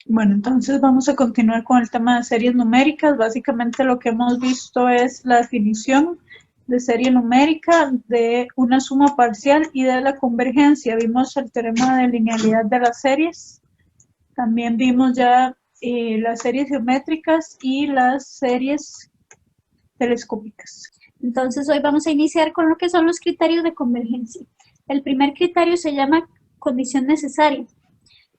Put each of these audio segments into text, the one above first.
Bueno, entonces vamos a continuar con el tema de series numéricas. Básicamente lo que hemos visto es la definición de serie numérica, de una suma parcial y de la convergencia. Vimos el teorema de linealidad de las series. También vimos ya las series geométricas y las series telescópicas. Entonces hoy vamos a iniciar con lo que son los criterios de convergencia. El primer criterio se llama condición necesaria.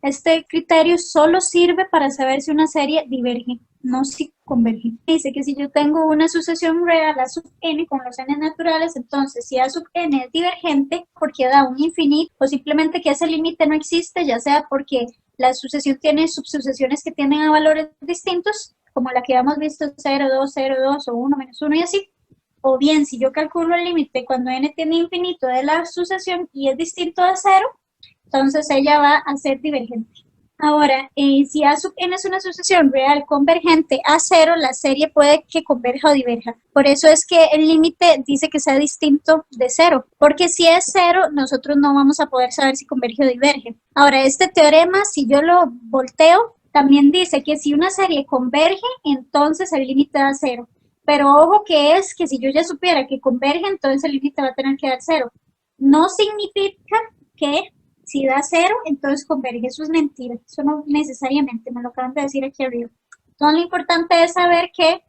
Este criterio solo sirve para saber si una serie diverge, no si converge. Dice que si yo tengo una sucesión real a sub n con los n naturales, entonces si a sub n es divergente porque da un infinito o simplemente que ese límite no existe, ya sea porque la sucesión tiene subsucesiones que tienden a valores distintos, como la que habíamos visto 0, 2, 0, 2 o 1 menos 1 y así. O bien, si yo calculo el límite cuando n tiene infinito de la sucesión y es distinto de 0, entonces ella va a ser divergente. Ahora, si A sub n es una sucesión real convergente a 0, la serie puede que converja o diverja. Por eso es que el límite dice que sea distinto de 0, porque si es 0, nosotros no vamos a poder saber si converge o diverge. Ahora, este teorema, si yo lo volteo, también dice que si una serie converge, entonces el límite da 0. Pero ojo que es que si yo ya supiera que converge, entonces el límite va a tener que dar 0. No significa que si da 0, entonces converge. Eso es mentira. Eso no necesariamente, me lo acaban de decir aquí arriba. Entonces lo importante es saber que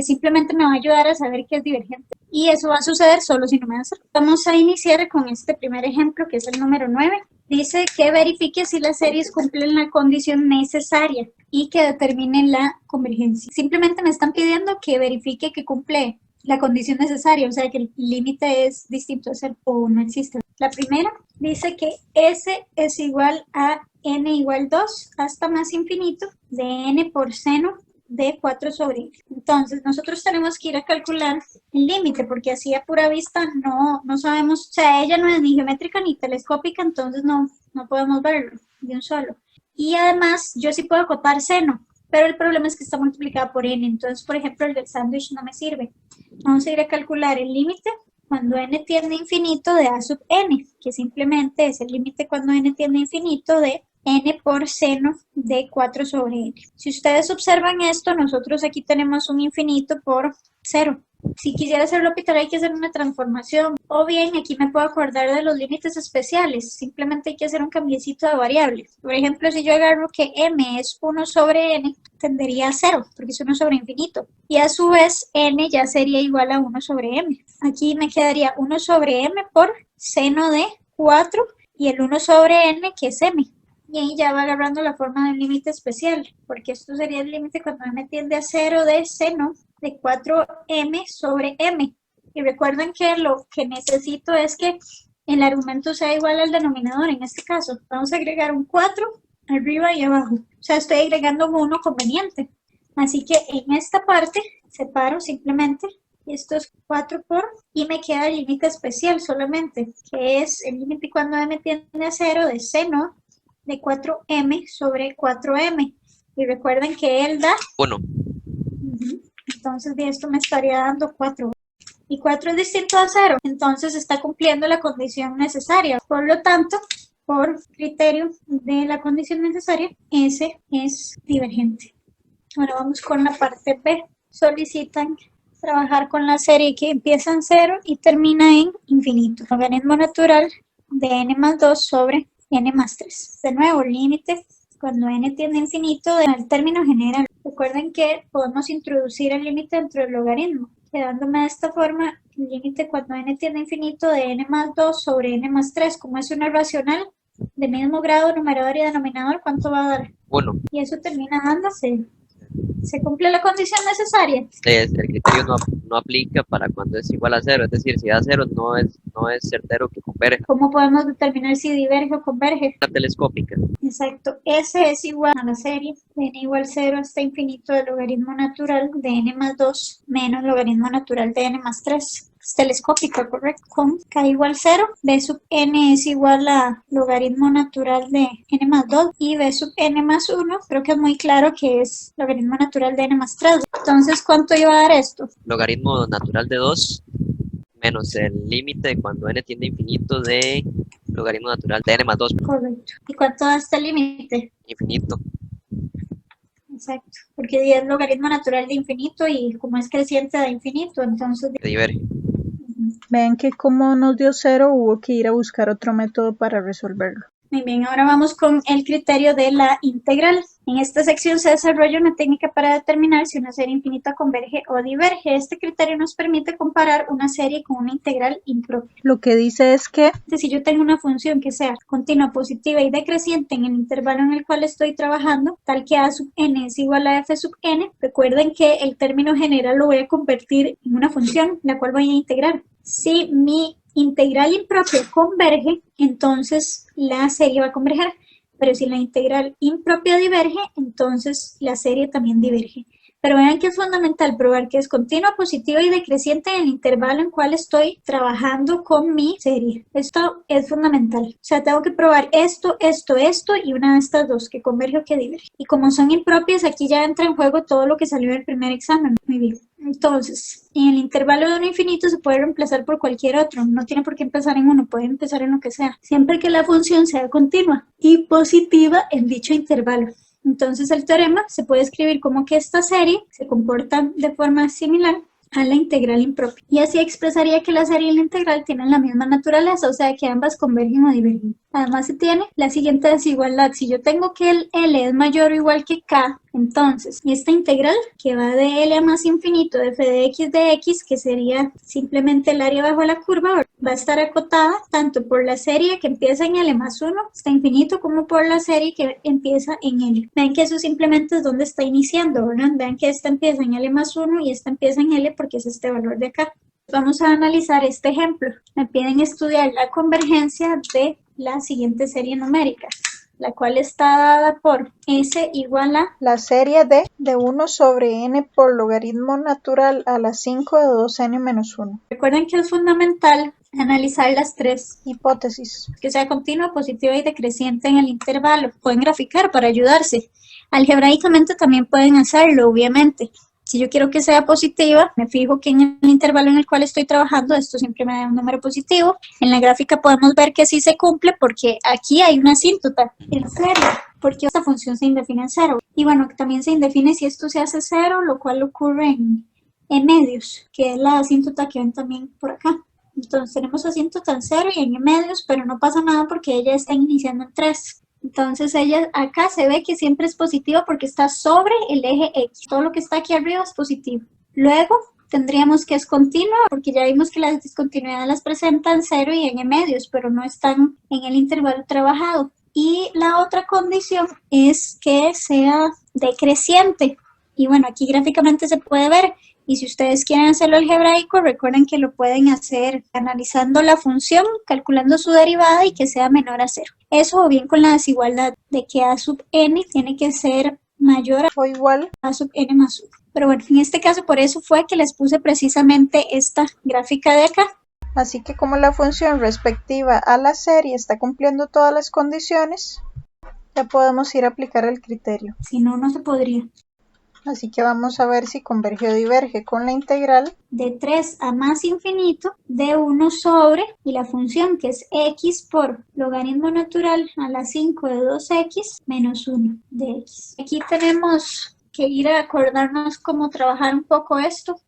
simplemente me va a ayudar a saber que es divergente. Y eso va a suceder solo si no me da 0. Vamos a iniciar con este primer ejemplo, que es el número 9. Dice que verifique si las series cumplen la condición necesaria y que determine la convergencia. Simplemente me están pidiendo que verifique que cumple la condición necesaria, o sea que el límite es distinto a 0 o no existe. La primera dice que S es igual a n igual 2 hasta más infinito de n por seno de 4 sobre n. Entonces, nosotros tenemos que ir a calcular el límite, porque así a pura vista no sabemos, o sea, ella no es ni geométrica ni telescópica, entonces no podemos verlo de un solo. Y además, yo sí puedo acotar seno, pero el problema es que está multiplicado por n, entonces, por ejemplo, el del sándwich no me sirve. Vamos a ir a calcular el límite cuando n tiende a infinito de a sub n, que simplemente es el límite cuando n tiende a infinito de n por seno de 4 sobre n. Si ustedes observan esto, nosotros aquí tenemos un infinito por 0. Si quisiera hacerlo Pitar hay que hacer una transformación, o bien aquí me puedo acordar de los límites especiales, simplemente hay que hacer un cambiecito de variables. Por ejemplo, si yo agarro que m es 1 sobre n, tendería a 0, porque es 1 sobre infinito, y a su vez n ya sería igual a 1 sobre m. Aquí me quedaría 1 sobre m por seno de 4 y el 1 sobre n que es m. Y ahí ya va agarrando la forma del límite especial, porque esto sería el límite cuando m tiende a 0 de seno de 4m sobre m. Y recuerden que lo que necesito es que el argumento sea igual al denominador. En este caso, vamos a agregar un 4 arriba y abajo. O sea, estoy agregando un 1 conveniente. Así que en esta parte separo simplemente esto es 4 por, y me queda el límite especial solamente, que es el límite cuando m tiende a 0 de seno de 4m sobre 4m. Y recuerden que él da 1. Entonces de esto me estaría dando 4. Y 4 es distinto a 0. Entonces está cumpliendo la condición necesaria. Por lo tanto, por criterio de la condición necesaria, S es divergente. Ahora vamos con la parte B. Solicitan trabajar con la serie que empieza en 0 y termina en infinito. Logaritmo natural de n más 2 sobre n más 3. De nuevo, límite cuando n tiende a infinito del término general. Recuerden que podemos introducir el límite dentro del logaritmo, quedándome de esta forma el límite cuando n tiende a infinito de n más 2 sobre n más 3. Como es una racional de mismo grado, numerador y denominador, ¿cuánto va a dar? 1. Y eso termina dándose. ¿Se cumple la condición necesaria? El criterio no aplica para cuando es igual a 0, es decir, si da 0 no es certero que converja. ¿Cómo podemos determinar si diverge o converge? La telescópica. Exacto, S es igual a la serie de n igual 0 hasta infinito del logaritmo natural de n más 2 menos logaritmo natural de n más 3. Es telescópica, correcto. Con k igual 0, b sub n es igual a logaritmo natural de n más 2 y b sub n más 1, creo que es muy claro que es logaritmo natural de n más 3. Entonces, ¿cuánto iba a dar esto? Logaritmo natural de 2 menos el límite cuando n tiende a infinito de logaritmo natural de n más 2. Correcto. ¿Y cuánto da este límite? Infinito. Exacto, porque es logaritmo natural de infinito y como es creciente da infinito, entonces diverge. Vean que como nos dio 0, hubo que ir a buscar otro método para resolverlo. Muy bien, ahora vamos con el criterio de la integral. En esta sección se desarrolla una técnica para determinar si una serie infinita converge o diverge. Este criterio nos permite comparar una serie con una integral impropia. Lo que dice es que Si yo tengo una función que sea continua, positiva y decreciente en el intervalo en el cual estoy trabajando, tal que a sub n es igual a f sub n, recuerden que el término general lo voy a convertir en una función, la cual voy a integrar. Si mi integral impropia converge, entonces la serie va a converger, pero si la integral impropia diverge, entonces la serie también diverge. Pero vean que es fundamental probar que es continua, positiva y decreciente en el intervalo en cual estoy trabajando con mi serie. Esto es fundamental. O sea, tengo que probar esto y una de estas dos, que converge o que diverge. Y como son impropias, aquí ya entra en juego todo lo que salió del primer examen. Muy bien. Entonces, en el intervalo de 1 a infinito se puede reemplazar por cualquier otro. No tiene por qué empezar en uno, puede empezar en lo que sea. Siempre que la función sea continua y positiva en dicho intervalo. Entonces el teorema se puede escribir como que esta serie se comporta de forma similar a la integral impropia. Y así expresaría que la serie y la integral tienen la misma naturaleza, o sea que ambas convergen o divergen. Además se tiene la siguiente desigualdad. Si yo tengo que el L es mayor o igual que K, entonces esta integral que va de L a más infinito de f de x, que sería simplemente el área bajo la curva, va a estar acotada tanto por la serie que empieza en L más 1 hasta infinito, como por la serie que empieza en L. Ven que eso simplemente es donde está iniciando, ¿verdad? Vean que esta empieza en L más 1 y esta empieza en L porque es este valor de acá. Vamos a analizar este ejemplo. Me piden estudiar la convergencia de la siguiente serie numérica, la cual está dada por S igual a la serie de 1 sobre n por logaritmo natural a la 5 de 2n menos 1. Recuerden que es fundamental analizar las tres hipótesis. Que sea continua, positiva y decreciente en el intervalo. Pueden graficar para ayudarse. Algebraicamente también pueden hacerlo, obviamente. Si yo quiero que sea positiva, me fijo que en el intervalo en el cual estoy trabajando, esto siempre me da un número positivo. En la gráfica podemos ver que sí se cumple porque aquí hay una asíntota en cero, porque esta función se indefine en cero. Y bueno, también se indefine si esto se hace cero, lo cual ocurre en medios, que es la asíntota que ven también por acá. Entonces tenemos asíntota en cero y en medios, pero no pasa nada porque ella está iniciando en 3. Entonces ella acá se ve que siempre es positiva porque está sobre el eje X. Todo lo que está aquí arriba es positivo. Luego tendríamos que es continua porque ya vimos que las discontinuidades las presentan 0 y en medios, pero no están en el intervalo trabajado. Y la otra condición es que sea decreciente. Y bueno, aquí gráficamente se puede ver. Y si ustedes quieren hacerlo algebraico, recuerden que lo pueden hacer analizando la función, calculando su derivada y que sea menor a 0. Eso o bien con la desigualdad de que a sub n tiene que ser mayor o igual a sub n más 1. Pero bueno, en este caso por eso fue que les puse precisamente esta gráfica de acá. Así que como la función respectiva a la serie está cumpliendo todas las condiciones, ya podemos ir a aplicar el criterio. Si no, no se podría. Así que vamos a ver si converge o diverge con la integral de 3 a más infinito de 1 sobre, y la función que es x por logaritmo natural a la 5 de 2x menos 1 de x. Aquí tenemos que ir a acordarnos cómo trabajar un poco esto.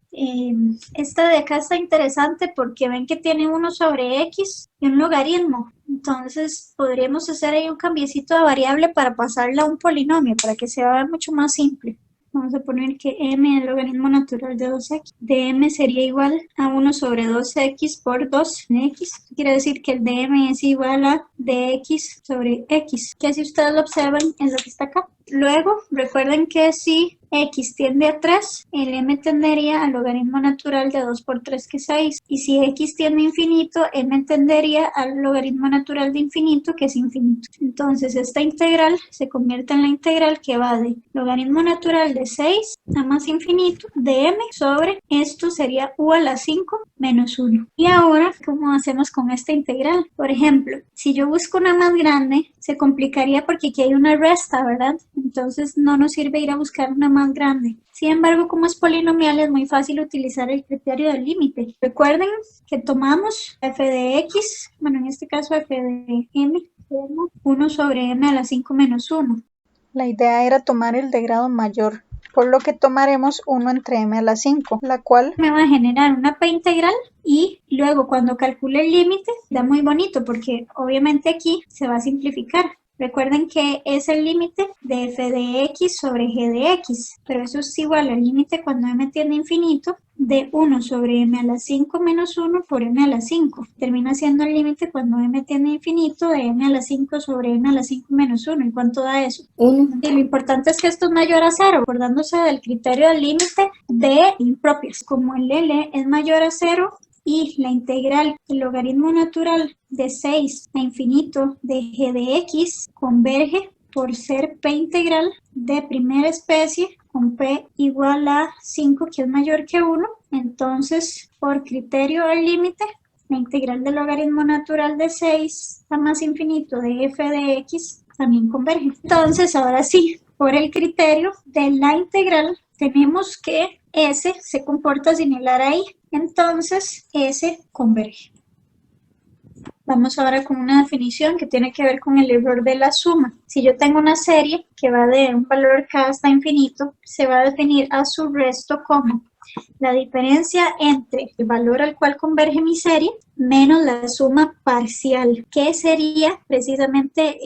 Esta de acá está interesante porque ven que tiene 1 sobre x y un logaritmo. Entonces podríamos hacer ahí un cambiecito de variable para pasarla a un polinomio, para que sea mucho más simple. Vamos a poner que m es el logaritmo natural de 2x. De m sería igual a 1 sobre 2x por 2 en x. Quiere decir que el de m es igual a dx sobre x. Que si ustedes lo observan es lo que está acá. Luego, recuerden que si x tiende a 3, el m tendería al logaritmo natural de 2 por 3, que es 6. Y si x tiende a infinito, m tendería al logaritmo natural de infinito, que es infinito. Entonces, esta integral se convierte en la integral que va de logaritmo natural de 6 a más infinito de m sobre, esto sería u a la 5 menos 1. Y ahora, ¿cómo hacemos con esta integral? Por ejemplo, si yo busco una más grande, se complicaría porque aquí hay una resta, ¿verdad? Entonces no nos sirve ir a buscar una más grande. Sin embargo, como es polinomial, es muy fácil utilizar el criterio del límite. Recuerden que tomamos f de x, bueno, en este caso f de m, 1 sobre m a la 5 menos 1. La idea era tomar el de grado mayor, por lo que tomaremos 1 entre m a la 5, la cual me va a generar una p integral y luego cuando calcule el límite da muy bonito porque obviamente aquí se va a simplificar. Recuerden que es el límite de f de x sobre g de x, pero eso es igual al límite cuando m tiende a infinito de 1 sobre m a la 5 menos 1 por m a la 5. Termina siendo el límite cuando m tiende a infinito de m a la 5 sobre m a la 5 menos 1. ¿Y cuánto da eso? 1. Y lo importante es que esto es mayor a 0, acordándose del criterio del límite de impropias. Como el L es mayor a 0, y la integral del logaritmo natural de 6 a infinito de g de x converge por ser p integral de primera especie con p igual a 5 que es mayor que 1, entonces por criterio del límite la integral del logaritmo natural de 6 a más infinito de f de x también converge. Entonces ahora sí, por el criterio de la integral tenemos que S se comporta similar a I, entonces S converge. Vamos ahora con una definición que tiene que ver con el error de la suma. Si yo tengo una serie que va de un valor k hasta infinito, se va a definir a su resto como la diferencia entre el valor al cual converge mi serie menos la suma parcial, que sería precisamente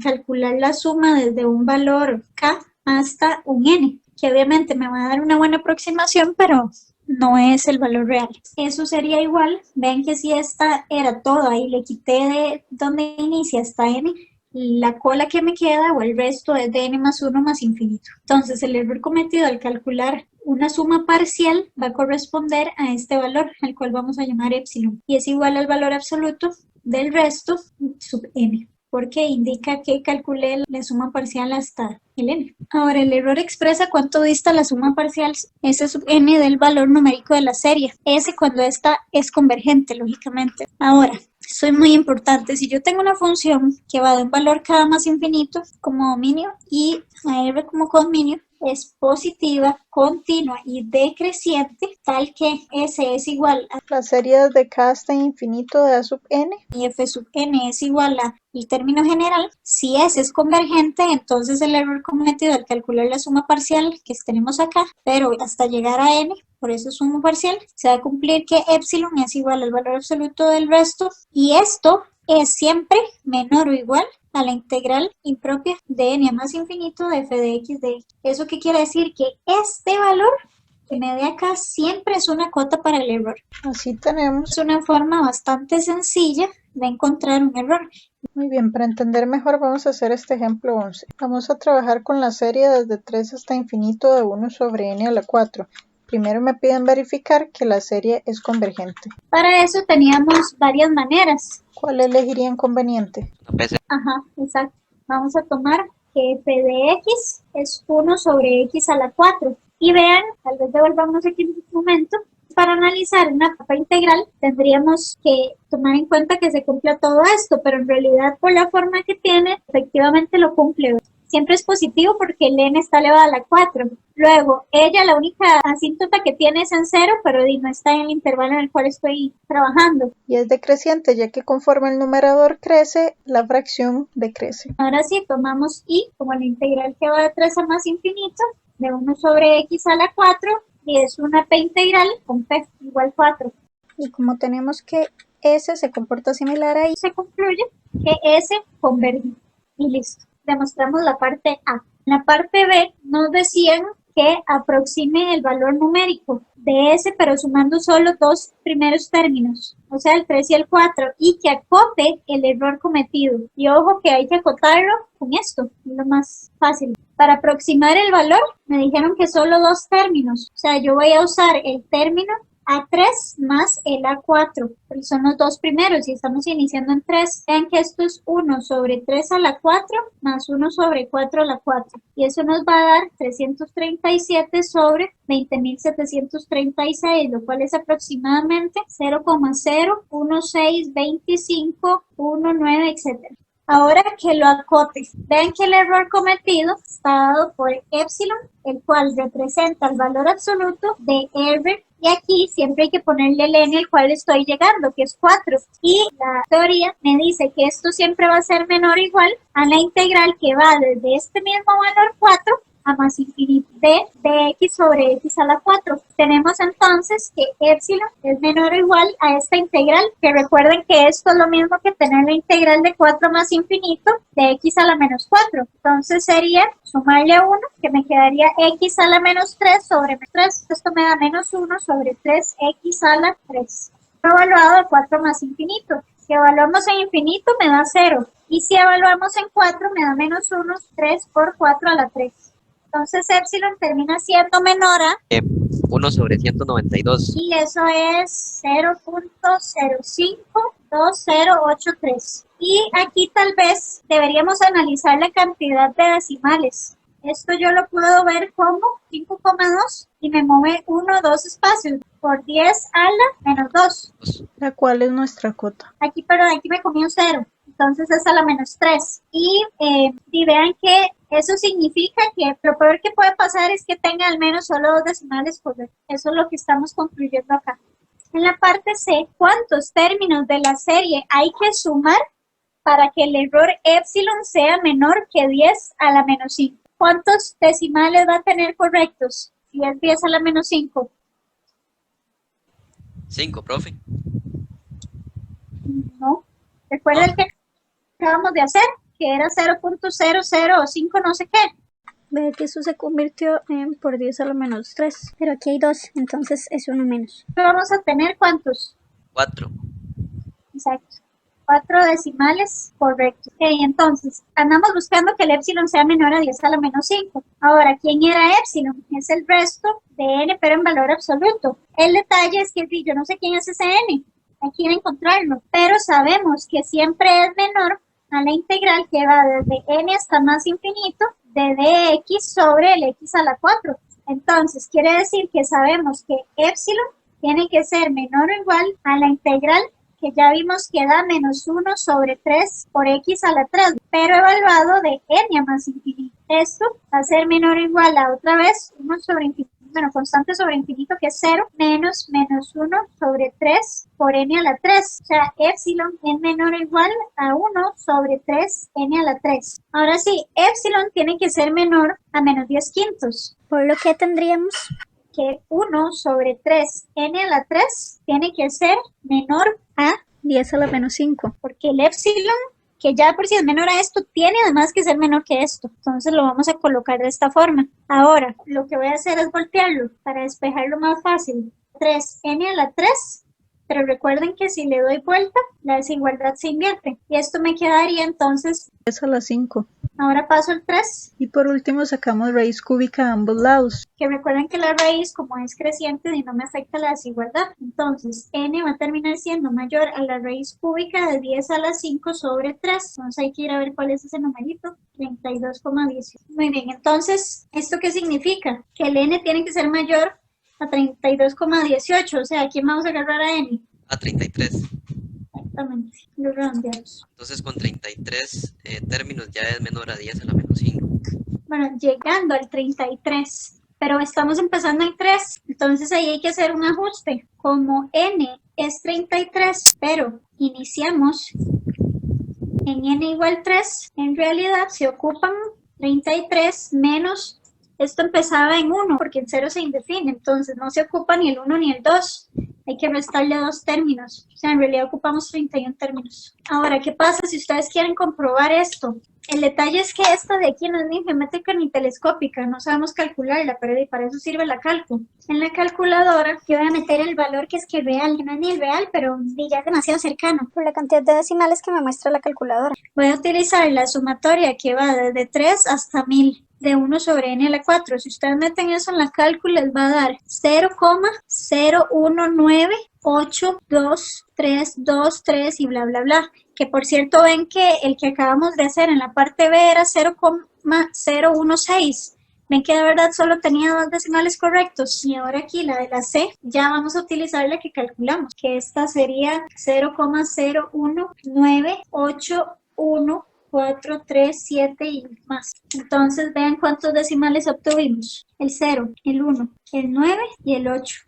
calcular la suma desde un valor k hasta un n, que obviamente me va a dar una buena aproximación, pero no es el valor real. Eso sería igual, ven que si esta era toda y le quité de donde inicia hasta n, la cola que me queda o el resto es de n más 1 más infinito. Entonces el error cometido al calcular una suma parcial va a corresponder a este valor, al cual vamos a llamar epsilon, y es igual al valor absoluto del resto sub n, porque indica que calculé la suma parcial hasta el n. Ahora, el error expresa cuánto dista la suma parcial S sub n del valor numérico de la serie. S cuando esta es convergente, lógicamente. Ahora, esto es muy importante. Si yo tengo una función que va de un valor k más infinito como dominio y a r como condominio, es positiva, continua y decreciente, tal que S es igual a la serie desde k hasta infinito de a sub n y f sub n es igual a el término general. Si S es convergente, entonces el error cometido al calcular la suma parcial que tenemos acá, pero hasta llegar a n, por eso es suma parcial, se va a cumplir que epsilon es igual al valor absoluto del resto, y esto es siempre menor o igual a la integral impropia de n a más infinito de f de x de x. ¿Eso qué quiere decir? Que este valor que me dé acá siempre es una cota para el error. Así tenemos. Es una forma bastante sencilla de encontrar un error. Muy bien, para entender mejor vamos a hacer este ejemplo 11. Vamos a trabajar con la serie desde 3 hasta infinito de 1 sobre n a la 4. Primero me piden verificar que la serie es convergente. Para eso teníamos varias maneras. ¿Cuál elegirían conveniente? Ajá, exacto. Vamos a tomar que f de x es 1 sobre x a la 4. Y vean, tal vez devolvamos aquí en un momento. Para analizar una capa integral tendríamos que tomar en cuenta que se cumpla todo esto, pero en realidad por la forma que tiene, efectivamente lo cumple. Siempre es positivo porque el n está elevado a la 4. Luego, ella la única asíntota que tiene es en 0, pero no está en el intervalo en el cual estoy trabajando. Y es decreciente, ya que conforme el numerador crece, la fracción decrece. Ahora sí, tomamos y como la integral que va de 3 a más infinito, de 1 sobre x a la 4, y es una p integral con p igual 4. Y como tenemos que S se comporta similar a I, se concluye que S converge. Y listo. Demostramos la parte A. En la parte B nos decían que aproxime el valor numérico de S, pero sumando solo dos primeros términos, o sea, el 3 y el 4, y que acote el error cometido. Y ojo que hay que acotarlo con esto, es lo más fácil. Para aproximar el valor, me dijeron que solo dos términos, o sea, yo voy a usar el término A3 más el A4, porque son los dos primeros y estamos iniciando en 3. Vean que esto es 1 sobre 3 a la 4 más 1 sobre 4 a la 4. Y eso nos va a dar 337 sobre 20.736, lo cual es aproximadamente 0,0162519, etc. Ahora que lo acote, vean que el error cometido está dado por epsilon, el cual representa el valor absoluto de r Y aquí siempre hay que ponerle el n al cual estoy llegando, que es 4. Y la teoría me dice que esto siempre va a ser menor o igual a la integral que va desde este mismo valor 4 a más infinito de x sobre x a la 4. Tenemos entonces que epsilon es menor o igual a esta integral, que recuerden que esto es lo mismo que tener la integral de 4 más infinito de x a la menos 4. Entonces sería sumarle 1, que me quedaría x a la menos 3 sobre menos 3. Esto me da menos 1 sobre 3x a la 3. Evaluado a 4 más infinito. Si evaluamos en infinito me da 0. Y si evaluamos en 4 me da menos 1, 3 por 4 a la 3. Entonces epsilon termina siendo menor a 1 sobre 192. y eso es 0.052083. Y aquí tal vez deberíamos analizar la cantidad de decimales. Esto yo lo puedo ver como 5,2 y me mueve 1, 2 espacios por 10 a la menos 2. La cual es nuestra cota. Aquí, perdón, aquí me comí un 0. Entonces es a la menos 3. Y vean que eso significa que lo peor que puede pasar es que tenga al menos solo 2 decimales correctos. Eso es lo que estamos concluyendo acá. En la parte C, ¿cuántos términos de la serie hay que sumar para que el error epsilon sea menor que 10 a la menos 5? ¿Cuántos decimales va a tener correctos si es 10 a la menos 5? 5, profe. No. Recuerden que acabamos de hacer, que era 0.005 no sé qué. Ve que eso se convirtió en por 10 a la menos 3. Pero aquí hay 2, entonces es uno menos. Vamos a tener ¿cuántos? 4. Exacto. 4 decimales correctos. Ok, entonces, andamos buscando que el epsilon sea menor a 10 a la menos 5. Ahora, ¿quién era epsilon? Es el resto de n, pero en valor absoluto. El detalle es que yo no sé quién es ese n. Hay que ir a encontrarlo. Pero sabemos que siempre es menor a la integral que va desde n hasta más infinito de dx sobre el x a la 4. Entonces, quiere decir que sabemos que epsilon tiene que ser menor o igual a la integral que ya vimos que da menos 1 sobre 3 por x a la 3, pero evaluado de n a más infinito. Esto va a ser menor o igual a otra vez 1 sobre infinito, bueno, constante sobre infinito que es 0, menos 1 sobre 3 por n a la 3. O sea, epsilon es menor o igual a 1 sobre 3 n a la 3. Ahora sí, epsilon tiene que ser menor a menos 10 quintos. Por lo que tendríamos Que 1 sobre 3 n a la 3 tiene que ser menor a 10 a la menos 5. porque el epsilon, que ya por si es menor a esto, tiene además que ser menor que esto. Entonces lo vamos a colocar de esta forma. Ahora, lo que voy a hacer es voltearlo para despejarlo más fácil. 3n a la 3, pero recuerden que si le doy vuelta, la desigualdad se invierte. Y esto me quedaría entonces, 10 a la 5. ahora paso el 3, Y por último sacamos raíz cúbica a ambos lados. que recuerden que la raíz, como es creciente, y no me afecta la desigualdad. Entonces, n va a terminar siendo mayor a la raíz cúbica de 10 a la 5 sobre 3. Entonces hay que ir a ver cuál es ese numerito. 32,18. Muy bien, entonces, ¿esto qué significa? Que el n tiene que ser mayor a 32,18. O sea, ¿a quién vamos a agarrar a n? A 33. Exactamente, los redondeados. Entonces con 33 términos ya es menor a 10 a la menos 5. Bueno, llegando al 33, pero estamos empezando en 3, entonces ahí hay que hacer un ajuste. Como n es 33, pero iniciamos en n igual 3, en realidad se ocupan 33 menos, esto empezaba en 1, porque en 0 se indefine, entonces no se ocupa ni el 1 ni el 2. Hay que restarle 2 términos. O sea, en realidad ocupamos 31 términos. Ahora, ¿qué pasa si ustedes quieren comprobar esto? El detalle es que esta de aquí no es ni geométrica ni telescópica, no sabemos calcularla, pero para eso sirve la cálculo. En la calculadora yo voy a meter el valor que es que real, que no es ni el real, pero ya es demasiado cercano. por la cantidad de decimales que me muestra la calculadora. Voy a utilizar la sumatoria que va desde 3 hasta 1000. De 1 sobre n a la 4. Si ustedes meten eso en la cálculo, les va a dar 0,01982323 y bla, bla, bla. Que por cierto, ven que el que acabamos de hacer en la parte B era 0,016. Ven que de verdad solo tenía 2 decimales correctos. Y ahora aquí la de la C, ya vamos a utilizar la que calculamos, que esta sería 0,01981. 4, 3, 7 y más. Entonces vean cuántos decimales obtuvimos. El 0, el 1, el 9 y el 8.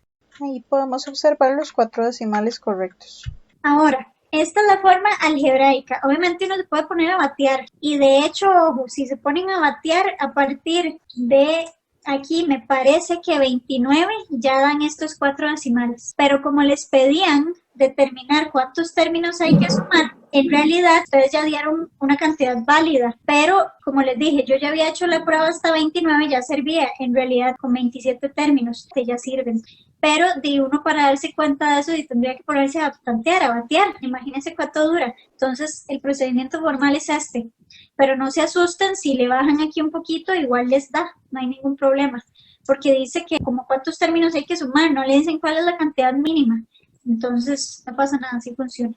Ahí podemos observar los 4 decimales correctos. Ahora, esta es la forma algebraica. Obviamente uno se puede poner a batear. Y de hecho, ojo, si se ponen a batear a partir de aquí, me parece que 29 ya dan estos 4 decimales. Pero como les pedían determinar cuántos términos hay que sumar, en realidad ustedes ya dieron una cantidad válida. Pero como les dije, yo ya había hecho la prueba hasta 29, ya servía. En realidad con 27 términos que ya sirven. Pero de uno para darse cuenta de eso y tendría que ponerse a tantear, a batear. Imagínense cuánto dura. Entonces el procedimiento formal es este. Pero no se asusten si le bajan aquí un poquito, igual les da, no hay ningún problema. Porque dice que como cuántos términos hay que sumar, no le dicen cuál es la cantidad mínima. Entonces no pasa nada, así funciona.